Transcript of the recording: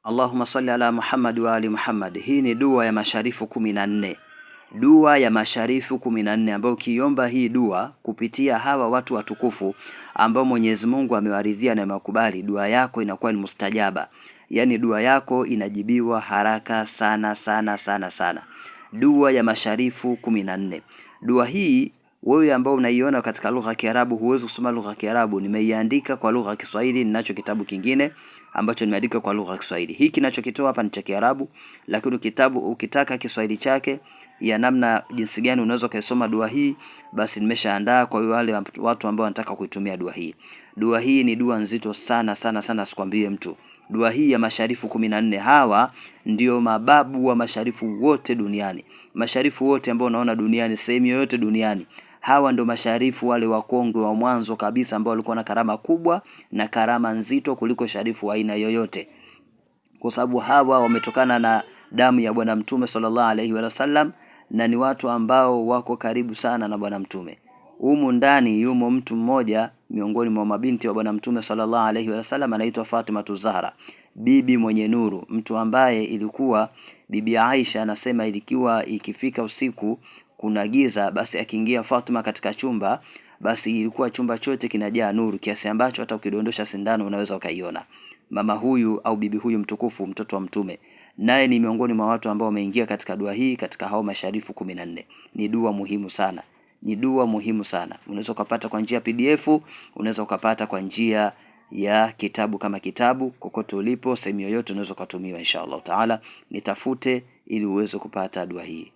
Allahumma salli ala Muhammad wa ali Muhammad. Hii ni dua ya masharifu 14. Dua ya masharifu 14 ambayo ukiomba hii dua kupitia hawa watu watukufu ambao Mwenyezi Mungu amewaridhia na amekubali, dua yako inakuwa ni mustajaba. Yani dua yako inajibiwa haraka sana sana sana sana. Dua ya masharifu 14. Dua hii wewe ambao unaiona katika lugha ya Kiarabu, huwezi kusoma lugha ya Kiarabu, nimeiandika kwa lugha ya Kiswahili. Ninacho kitabu kingine ambacho nimeandika kwa lugha ya Kiswahili. Hiki ninachokitoa hapa ni cha Kiarabu, lakini kitabu ukitaka Kiswahili chake ya namna jinsi gani unaweza kusoma dua hii, basi nimeshaandaa kwa wale watu ambao wanataka kuitumia dua hii. Dua hii ni dua nzito sana sana sana, sikwambie mtu. Dua hii ya masharifu 14, hawa ndio mababu wa masharifu wote duniani. Masharifu wote ambao unaona duniani, sehemu yoyote duniani, hawa ndio masharifu wale wakongwe wa mwanzo kabisa ambao walikuwa na karama kubwa na karama nzito kuliko sharifu wa aina yoyote, kwa sababu hawa wametokana na damu ya Bwana Mtume sallallahu alaihi wasallam, na ni watu ambao wako karibu sana na Bwana Mtume. Humu ndani yumo mtu mmoja miongoni mwa mabinti wa Bwana Mtume sallallahu alaihi wasallam, anaitwa Fatima Zahra, bibi mwenye nuru, mtu ambaye ilikuwa bibi Aisha anasema ilikuwa ikifika usiku kuna giza, basi akiingia Fatima katika chumba, basi ilikuwa chumba chote kinajaa nuru kiasi ambacho hata ukidondosha sindano unaweza ukaiona. Mama huyu au bibi huyu mtukufu, mtoto wa Mtume, naye ni miongoni mwa watu ambao wameingia katika dua hii, katika hao masharifu 14. Ni dua muhimu sana, ni dua muhimu sana. Unaweza kupata kwa njia PDF, unaweza kupata kwa njia ya kitabu kama kitabu. Kokote ulipo, sehemu yoyote unaweza kutumiwa inshallah taala. Nitafute ili uweze kupata dua hii.